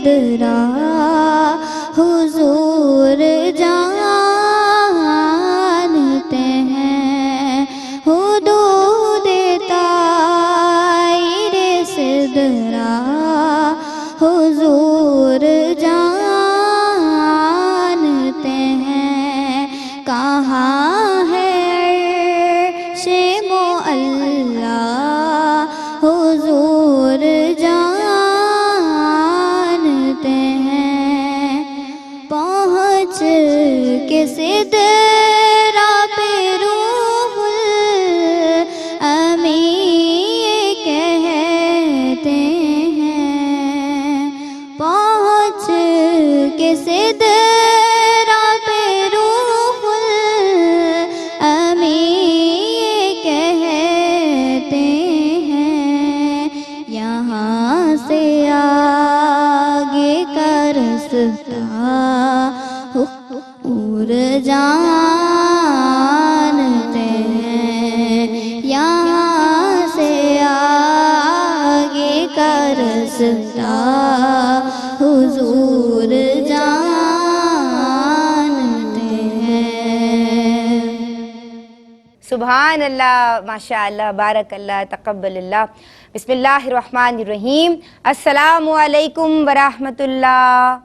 سدرا حضور جانتے ہیں، حدود طائر سدرا حضور جانتے ہیں، کہاں ہے عرش معلا حضور جانتے ہیں، پہنچ کے سدرا پہ روح الامین کہتے ہیں، پہنچ کے سدرا پہ روح الامین کہتے ہیں، یہاں سے آگے کا رستہ حضور جانتے ہیں، یہاں سے آگے کا رستہ حضور جانتے ہیں۔ سبحان اللہ، ماشاء اللہ، بارک اللہ، تقبل اللہ۔ بسم اللہ الرحمن الرحیم۔ السلام علیکم ورحمۃ اللہ۔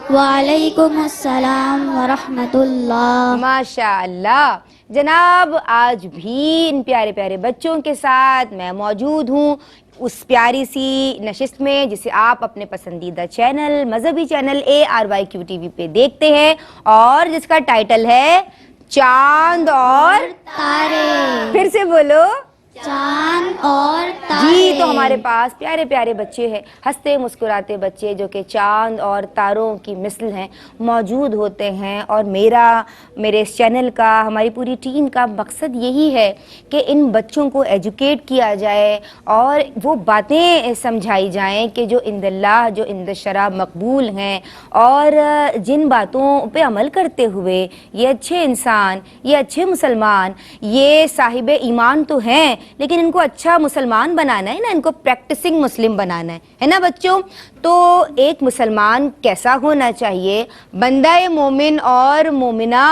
وعلیکم السلام ورحمۃ اللہ۔ ماشاء اللہ جناب، آج بھی ان پیارے پیارے بچوں کے ساتھ میں موجود ہوں اس پیاری سی نشست میں جسے آپ اپنے پسندیدہ چینل، مذہبی چینل ARYQ-TV پہ دیکھتے ہیں، اور جس کا ٹائٹل ہے چاند اور تارے۔ پھر سے بولو، چاند اور تارے۔ جی تو ہمارے پاس پیارے پیارے بچے ہیں، ہنستے مسکراتے بچے جو کہ چاند اور تاروں کی مثل ہیں، موجود ہوتے ہیں، اور میرے اس چینل کا، ہماری پوری ٹیم کا مقصد یہی ہے کہ ان بچوں کو ایجوکیٹ کیا جائے اور وہ باتیں سمجھائی جائیں کہ جو عند اللہ، جو عند الشرع مقبول ہیں، اور جن باتوں پہ عمل کرتے ہوئے یہ اچھے انسان، یہ اچھے مسلمان، یہ صاحب ایمان تو ہیں، لیکن ان کو اچھا مسلمان بنانا ہے نا، ان کو پریکٹسنگ مسلم بنانا ہے نا بچوں۔ تو ایک مسلمان کیسا ہونا چاہیے، بندہ مومن اور مومنہ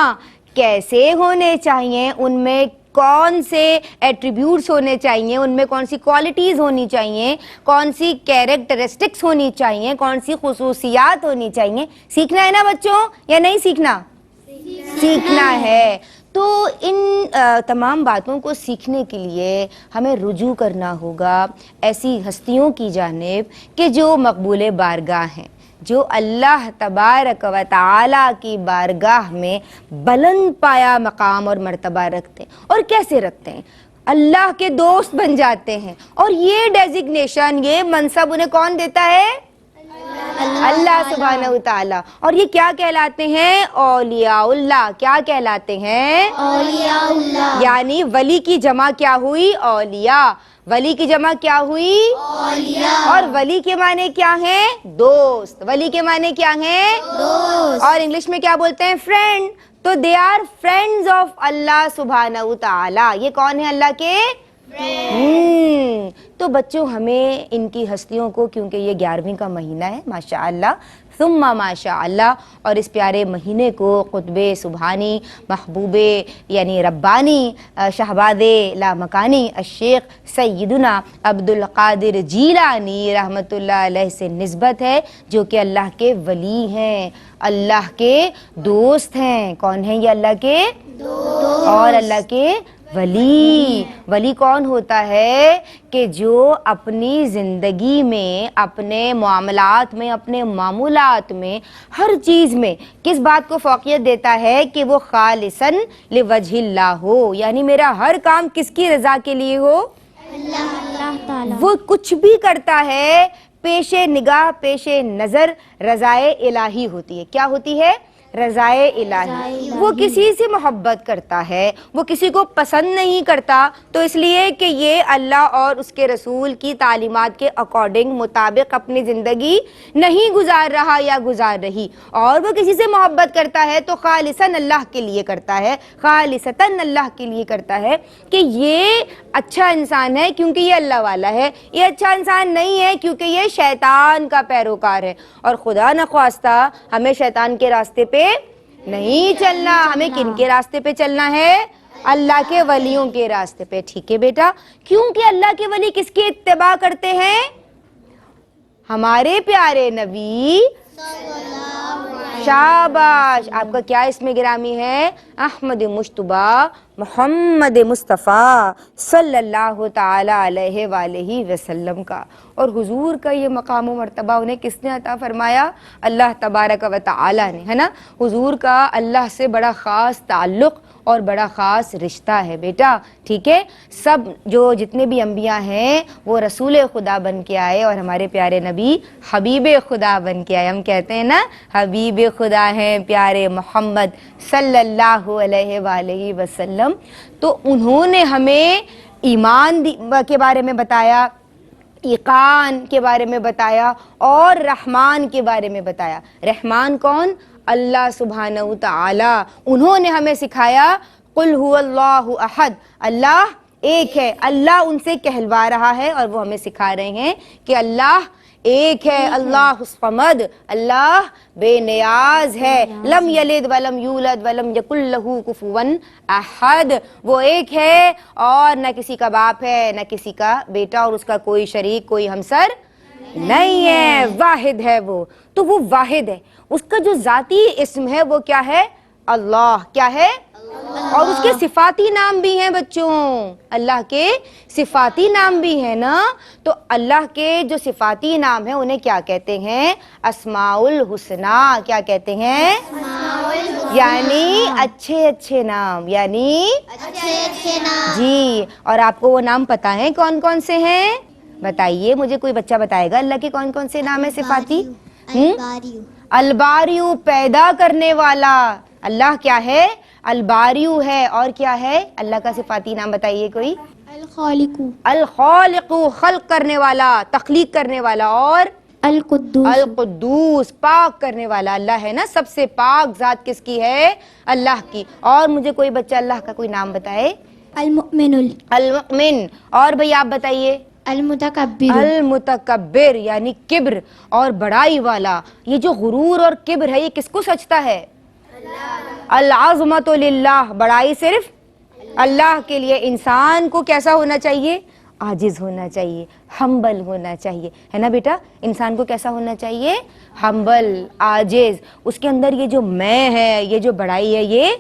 کیسے ہونے چاہیے، ان میں کون سے ایٹریبیوٹس ہونے چاہیے، ان میں کون سی کوالٹیز ہونی چاہیے، کون سی کیریکٹرسٹکس ہونی چاہیے، کون سی خصوصیات ہونی چاہیے، سیکھنا ہے نا بچوں یا نہیں سیکھنا؟ سیکھنا ہے۔ تو ان تمام باتوں کو سیکھنے کے لیے ہمیں رجوع کرنا ہوگا ایسی ہستیوں کی جانب کہ جو مقبول بارگاہ ہیں، جو اللہ تبارک و تعالی کی بارگاہ میں بلند پایا مقام اور مرتبہ رکھتے ہیں۔ اور کیسے رکھتے ہیں؟ اللہ کے دوست بن جاتے ہیں، اور یہ ڈیزگنیشن، یہ منصب انہیں کون دیتا ہے؟ اللہ سبحانہ وتعالی۔ اور یہ کیا کہلاتے ہیں؟ اولیاء اللہ۔ کیا کہلاتے ہیں؟ اولیاء اللہ۔ یعنی ولی کی جمع کیا ہوئی؟ اولیاء۔ ولی کی جمع کیا ہوئی؟ اولیاء۔ اور ولی کے معنی کیا ہیں؟ دوست۔ ولی کے معنی کیا ہیں؟ دوست۔ اور انگلش میں کیا بولتے ہیں؟ فرینڈ۔ تو دے آر فرینڈز آف اللہ سبحانہ وتعالی۔ یہ کون ہیں اللہ کے؟ تو بچوں ہمیں ان کی ہستیوں کو، کیونکہ یہ 11ویں کا مہینہ ہے ماشاء اللہ ثم ماشاء اللہ، اور اس پیارے مہینے کو قطب سبحانی، محبوب یعنی ربانی، شہباز لامکانی الشیخ سیدنا عبدالقادر جیلانی رحمۃ اللہ علیہ سے نسبت ہے، جو کہ اللہ کے ولی ہیں، اللہ کے دوست ہیں۔ کون ہیں یہ؟ اللہ کے دوست اور اللہ کے ولی۔ ولی کون ہوتا ہے؟ کہ جو اپنی زندگی میں، اپنے معاملات میں، اپنے معمولات میں، ہر چیز میں کس بات کو فوقیت دیتا ہے کہ وہ خالصاً لوجہ اللہ ہو، یعنی میرا ہر کام کس کی رضا کے لیے ہو؟ اللہ تعالیٰ۔ وہ کچھ بھی کرتا ہے پیش نگاہ، پیش نظر رضائے الہی ہوتی ہے۔ کیا ہوتی ہے؟ رضائے الہی. وہ کسی سے محبت کرتا ہے, وہ کسی کو پسند نہیں کرتا, تو اس لیے کہ یہ اللہ اور اس کے رسول کی تعلیمات کے اکارڈنگ مطابق اپنی زندگی نہیں گزار رہا یا گزار رہی. اور وہ کسی سے محبت کرتا ہے تو خالصاً اللہ کے لیے کرتا ہے, خالصتاً اللہ کے لیے کرتا ہے کہ یہ اچھا انسان ہے کیونکہ یہ اللہ والا ہے, یہ اچھا انسان نہیں ہے کیونکہ یہ شیطان کا پیروکار ہے. اور خدا نخواستہ ہمیں شیطان کے راستے پہ نہیں چلنا, ہمیں کن کے راستے پہ چلنا ہے؟ اللہ کے ولیوں کے راستے پہ. ٹھیک ہے بیٹا, کیونکہ اللہ کے ولی کس کی اتباع کرتے ہیں؟ ہمارے پیارے نبی. شاباش, آپ کا کیا اسم گرامی ہے؟ احمد مجتبیٰ محمد مصطفیٰ صلی اللہ تعالی علیہ وآلہ وسلم کا. اور حضور کا یہ مقام و مرتبہ انہیں کس نے عطا فرمایا؟ اللہ تبارک و تعالی نے, ہے نا. حضور کا اللہ سے بڑا خاص تعلق اور بڑا خاص رشتہ ہے بیٹا. ٹھیک ہے, سب جو جتنے بھی انبیاء ہیں وہ رسول خدا بن کے آئے اور ہمارے پیارے نبی حبیب خدا بن کے آئے. ہم کہتے ہیں نا حبیب خدا ہیں پیارے محمد صلی اللہ علیہ وآلہ وسلم. تو انہوں نے ہمیں ایمان کے بارے میں بتایا, ایقان کے بارے میں بتایا اور رحمان کے بارے میں بتایا. رحمان کون؟ اللہ سبحانہ وتعالی. انہوں نے ہمیں سکھایا قل هو اللہ احد, اللہ ایک ہے. اللہ ان سے کہلوا رہا ہے اور وہ ہمیں سکھا رہے ہیں کہ اللہ ایک ہے. اللہ الصمد, اللہ بے نیاز ہے. لم یلد ولم یولد ولم یکن لہ کفوا احد, وہ ایک ہے اور نہ کسی کا باپ ہے نہ کسی کا بیٹا اور اس کا کوئی شریک کوئی ہمسر نہیں ہے. واحد ہے وہ, تو وہ واحد ہے. اس کا جو ذاتی اسم ہے وہ کیا ہے؟ اللہ. کیا ہے؟ اور اس کے صفاتی نام بھی ہیں بچوں, اللہ کے صفاتی نام بھی ہیں نا. تو اللہ کے جو صفاتی نام ہیں انہیں کیا کہتے ہیں؟ اسماء الحسنہ. کیا کہتے ہیں؟ یعنی اچھے اچھے نام, یعنی اچھے نام. جی. اور آپ کو وہ نام پتہ ہیں کون کون سے ہیں؟ بتائیے مجھے, کوئی بچہ بتائے گا اللہ کے کون کون سے نام ہیں صفاتی؟ الباریو, پیدا کرنے والا. اللہ کیا ہے؟ الباریو ہے. اور کیا ہے اللہ کا صفاتی نام بتائیے کوئی؟ الخالق. الخالق, خلق کرنے والا, تخلیق کرنے والا. اور القدوس. القدوس, پاک کرنے والا. اللہ ہے نا, سب سے پاک ذات کس کی ہے؟ اللہ کی. اور مجھے کوئی بچہ اللہ کا کوئی نام بتائے؟ المؤمن. المؤمن. اور بھئی آپ بتائیے؟ المتکبر. المتکبر یعنی کبر اور بڑائی والا. یہ جو غرور اور کبر ہے یہ کس کو سجتا ہے؟ العظمت للہ, بڑائی صرف اللہ کے لیے. انسان کو کیسا ہونا چاہیے؟ عاجز ہونا چاہیے, ہمبل ہونا چاہیے, ہے نا بیٹا. انسان کو کیسا ہونا چاہیے؟ ہمبل, عاجز. اس کے اندر یہ جو میں ہے, یہ جو بڑائی ہے, یہ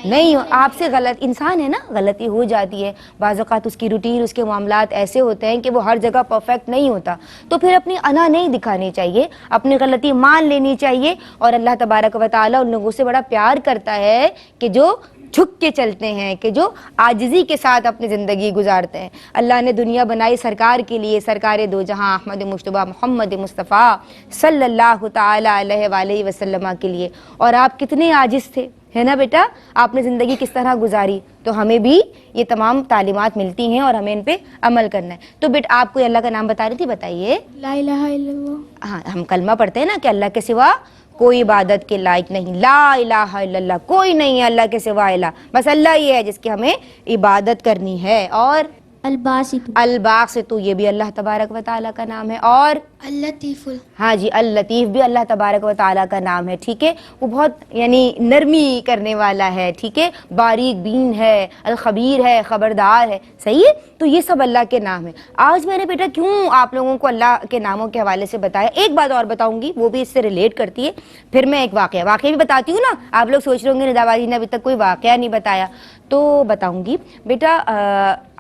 نہیں ہو. آپ سے غلط انسان ہے نا, غلطی ہو جاتی ہے بعض اوقات. اس کی روٹین, اس کے معاملات ایسے ہوتے ہیں کہ وہ ہر جگہ پرفیکٹ نہیں ہوتا. تو پھر اپنی انا نہیں دکھانی چاہیے, اپنی غلطی مان لینی چاہیے. اور اللہ تبارک و تعالیٰ ان لوگوں سے بڑا پیار کرتا ہے کہ جو جھک کے چلتے ہیں, کہ جو عاجزی کے ساتھ اپنی زندگی گزارتے ہیں. اللہ نے دنیا بنائی سرکار کے لیے, سرکار دو جہاں احمد مجتبیٰ محمد مصطفیٰ صلی اللہ تعالی علیہ وآلہ وسلم کے لیے. اور آپ کتنے عاجز تھے, ہے نا بیٹا. آپ نے زندگی کس طرح گزاری, تو ہمیں بھی یہ تمام تعلیمات ملتی ہیں اور ہمیں ان پہ عمل کرنا ہے. تو بیٹا آپ کو اللہ کا نام بتا رہی تھی, بتائیے. لا الہ الا اللہ. ہاں, ہم کلمہ پڑھتے ہیں نا کہ اللہ کے سوا کوئی عبادت کے لائق نہیں. لا الہ الا اللہ, کوئی نہیں ہے اللہ کے سوا الہ, بس اللہ ہی ہے جس کی ہمیں عبادت کرنی ہے. اور الباسط. الباسط, یہ بھی اللہ تبارک و تعالیٰ کا نام ہے. اور اللطیف. ہاں جی, اللطیف بھی اللہ تبارک و تعالیٰ کا نام ہے. ٹھیک ہے, وہ بہت یعنی نرمی کرنے والا ہے. ٹھیک ہے, باریک بین ہے, الخبیر ہے, خبردار ہے. صحیح ہے, تو یہ سب اللہ کے نام ہیں. آج میں نے بیٹا کیوں آپ لوگوں کو اللہ کے ناموں کے حوالے سے بتایا, ایک بات اور بتاؤں گی, وہ بھی اس سے ریلیٹ کرتی ہے. پھر میں ایک واقعہ بھی بتاتی ہوں نا. آپ لوگ سوچ رہے ہوں گے ندا باجی نے ابھی تک کوئی واقعہ نہیں بتایا, تو بتاؤں گی. بیٹا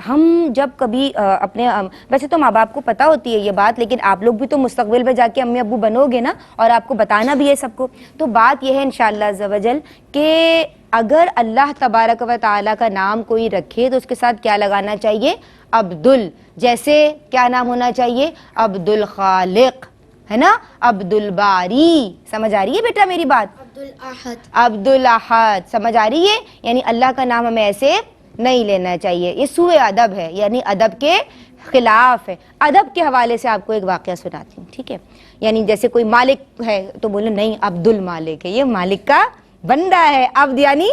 ہم جب کبھی اپنے, ویسے تو ماں باپ کو پتہ ہوتی ہے یہ بات, لیکن آپ لوگ بھی تو مستقبل میں جا کے امی ابو بنو گے نا, اور آپ کو بتانا بھی ہے سب کو. تو بات یہ ہے انشاءاللہ عز و جل کہ اگر اللہ تبارک و تعالیٰ کا نام کوئی رکھے تو اس کے ساتھ کیا لگانا چاہیے؟ عبدل. جیسے کیا نام ہونا چاہیے؟ عبد الخالق, ہے نا, عبد الباری. سمجھ آ رہی ہے بیٹا میری بات؟ عبد الاحد. سمجھ آ رہی ہے؟ یعنی اللہ کا نام ہمیں ایسے نہیں لینا چاہیے. یہ سوء ادب ہے، یعنی ادب کے خلاف ہے. ادب کے حوالے سے آپ کو ایک واقعہ سناتی ہوں، ٹھیک ہے؟ یعنی جیسے کوئی مالک ہے تو بولے نہیں عبد المالک ہے، یہ مالک کا بندہ ہے. عبد یعنی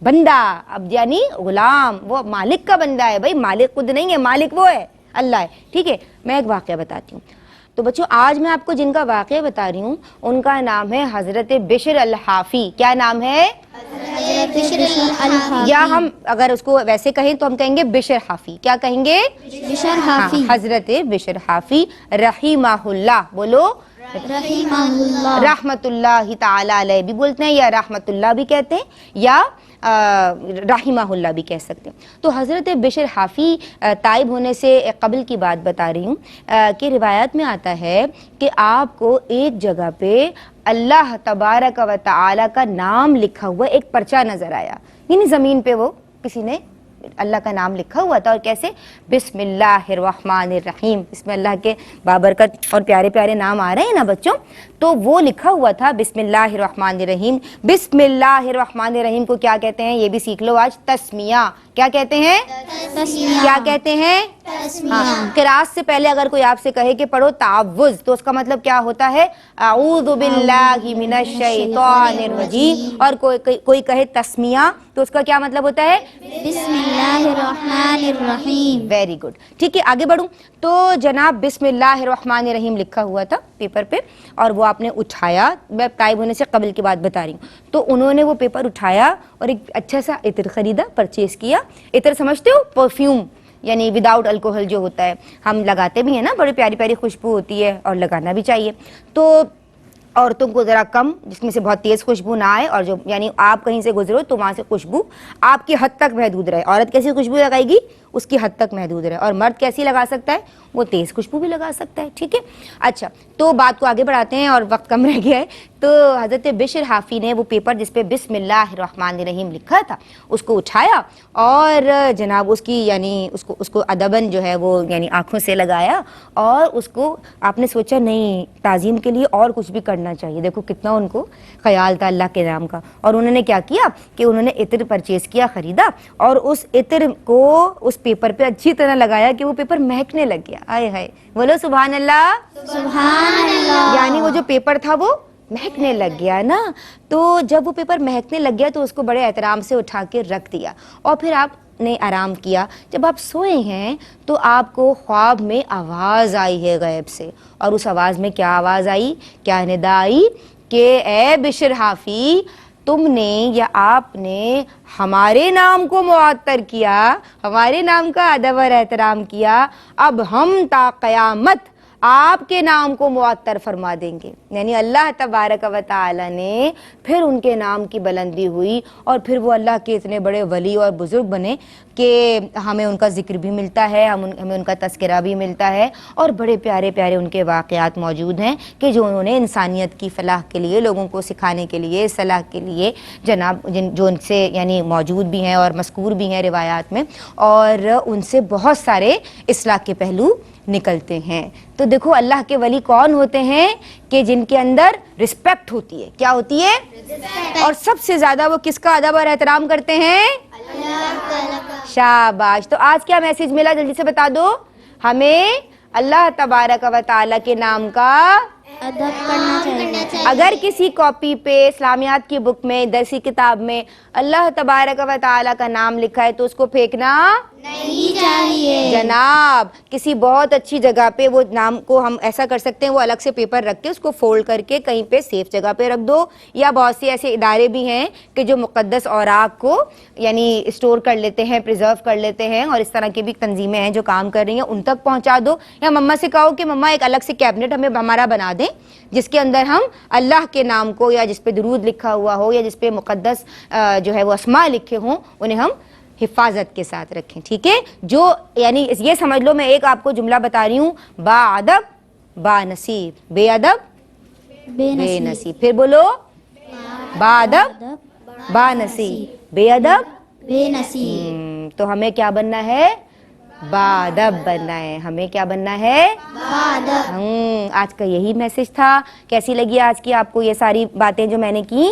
بندہ، عبد یعنی غلام، وہ مالک کا بندہ ہے. بھائی مالک خود نہیں ہے، مالک وہ ہے، اللہ ہے. ٹھیک ہے؟ میں ایک واقعہ بتاتی ہوں. تو بچوں آج میں آپ کو جن کا واقعہ بتا رہی ہوں ان کا نام ہے حضرت بشر الحافی. کیا نام ہے؟ حضرت بشر الحافی. یا ہم اگر اس کو ویسے کہیں تو ہم کہیں گے بشر حافی. کیا کہیں گے؟ بشر حافی. حضرت بشر حافی رحمہ اللہ. بولو رحمہ اللہ. رحمت اللہ تعالی علیہ بھی بولتے ہیں، یا رحمت اللہ بھی کہتے ہیں، یا رحمہ اللہ بھی کہہ سکتے ہیں. تو حضرت بشر حافی تائب ہونے سے قبل کی بات بتا رہی ہوں کہ روایات میں آتا ہے کہ آپ کو ایک جگہ پہ اللہ تبارک و تعالی کا نام لکھا ہوا ایک پرچہ نظر آیا. یعنی زمین پہ وہ کسی نے اللہ کا نام لکھا ہوا تھا، اور کیسے؟ بسم اللہ الرحمن الرحیم. اس میں اللہ کے بابرکت اور پیارے پیارے نام آ رہے ہیں نا بچوں. تو وہ لکھا ہوا تھا بسم اللہ الرحمن الرحیم. بسم اللہ الرحمن الرحیم کو کیا کہتے ہیں یہ بھی سیکھ لو آج. تسمیہ. کیا کہتے ہیں؟ تسمیہ. کیا کہتے ہیں؟ ہاں. قراءت سے پہلے اگر کوئی آپ سے کہے کہ پڑھو تعوذ تو اس کا مطلب کیا ہوتا ہے؟ اعوذ باللہ من الشیطان الرجیم. اور کوئی کہے تسمیہ تو اس کا کیا مطلب ہوتا ہے؟ بسم اللہ الرحمن الرحیم. Very good. ٹھیک ہے آگے بڑھوں. تو جناب بسم اللہ الرحمن الرحیم لکھا ہوا تھا پیپر پہ، اور وہ آپ نے اٹھایا. میں تائب ہونے سے قبل کی بات بتا رہی ہوں. تو انہوں نے وہ پیپر اٹھایا اور ایک اچھا سا عطر خریدا، پرچیز کیا. عطر سمجھتے ہو؟ پرفیوم، یعنی وداؤٹ الکوہل جو ہوتا ہے، ہم لگاتے بھی ہیں نا، بڑی پیاری پیاری خوشبو ہوتی ہے اور لگانا بھی چاہیے. تو عورتوں کو ذرا کم، جس میں سے بہت تیز خوشبو نہ آئے، اور جو یعنی آپ کہیں سے گزرو تو وہاں سے خوشبو آپ کی حد تک محدود رہے. عورت کیسی خوشبو لگائے گی؟ اس کی حد تک محدود رہے. اور مرد کیسی لگا سکتا ہے؟ وہ تیز خوشبو بھی لگا سکتا ہے. ٹھیک ہے؟ اچھا تو بات کو آگے بڑھاتے ہیں اور وقت کم رہ گیا ہے. تو حضرت بشر حافی نے وہ پیپر جس پہ بسم اللہ الرحمن الرحیم لکھا تھا اس کو اٹھایا، اور جناب اس کی یعنی اس کو ادباً جو ہے وہ یعنی آنکھوں سے لگایا. اور اس کو آپ نے سوچا نہیں تعظیم کے لیے اور کچھ بھی کرنا چاہیے. دیکھو کتنا ان کو خیال تھا اللہ کے نام کا. اور انہوں نے کیا کیا کہ انہوں نے عطر پرچیز کیا، خریدا، اور اس عطر کو اس پیپر پہ اچھی طرح لگایا کہ وہ پیپر مہکنے لگ گیا. آئے ہائے، بولو سبحان اللہ. سبحان اللہ. یعنی وہ جو پیپر تھا وہ مہکنے لگ گیا نا. تو جب وہ پیپر مہکنے لگ گیا تو اس کو بڑے احترام سے اٹھا کے رکھ دیا، اور پھر آپ نے آرام کیا. جب آپ سوئے ہیں تو آپ کو خواب میں آواز آئی ہے غیب سے، اور اس آواز میں کیا آواز آئی، کیا ندا آئی کہ اے بشر حافی، تم نے یا آپ نے ہمارے نام کو معطر کیا، ہمارے نام کا ادب اور احترام کیا، اب ہم تا قیامت آپ کے نام کو معطر فرما دیں گے. یعنی اللہ تبارک و تعالی نے پھر ان کے نام کی بلندی ہوئی، اور پھر وہ اللہ کے اتنے بڑے ولی اور بزرگ بنے کہ ہمیں ان کا ذکر بھی ملتا ہے، ہمیں ان کا تذکرہ بھی ملتا ہے. اور بڑے پیارے پیارے ان کے واقعات موجود ہیں کہ جو انہوں نے انسانیت کی فلاح کے لیے، لوگوں کو سکھانے کے لیے، صلاح کے لیے جناب جو ان سے یعنی موجود بھی ہیں اور مذکور بھی ہیں روایات میں، اور ان سے بہت سارے اصلاح کے پہلو نکلتے ہیں. تو دیکھو اللہ کے ولی کون ہوتے ہیں کہ جن کے اندر رسپیکٹ ہوتی ہے. کیا ہوتی ہے؟ اور سب سے زیادہ وہ کس کا ادب اور احترام کرتے ہیں؟ شاباش. تو آج کیا میسج ملا جلدی سے بتا دو. ہمیں اللہ تبارک و تعالی کے نام کا ادب کرنا چاہیے. اگر کسی کاپی پہ اسلامیات کی بک میں، درسی کتاب میں اللہ تبارک و تعالی کا نام لکھا ہے تو اس کو پھینکنا نہیں چاہیے جناب. کسی بہت اچھی جگہ پہ وہ نام کو ہم ایسا کر سکتے ہیں، وہ الگ سے پیپر رکھ کے اس کو فولڈ کر کے کہیں پہ سیف جگہ پہ رکھ دو. یا بہت سے ایسے ادارے بھی ہیں کہ جو مقدس اوراق کو یعنی اسٹور کر لیتے ہیں، پریزرو کر لیتے ہیں، اور اس طرح کی بھی تنظیمیں ہیں جو کام کر رہی ہیں، ان تک پہنچا دو. یا مما سے کہو کہ مما ایک الگ سے کیبنٹ ہمیں ہمارا بنا دیں جس کے اندر ہم اللہ کے نام کو، یا جس پہ درود لکھا ہوا ہو، یا جس پہ مقدس جو ہے وہ اسماء لکھے ہوں، انہیں ہم حفاظت کے ساتھ رکھیں. ٹھیک ہے؟ جو یعنی یہ سمجھ لو میں ایک آپ کو جملہ بتا رہی ہوں، با ادب با نصیب، بے ادب بے نصیب. پھر بولو، با ادب با نصیب، بے ادب بے نصیب. تو ہمیں کیا بننا ہے؟ با ادب بننا ہے. ہمیں کیا بننا ہے؟ آج کا یہی میسج تھا. کیسی لگی آج کی آپ کو یہ ساری باتیں جو میں نے کی؟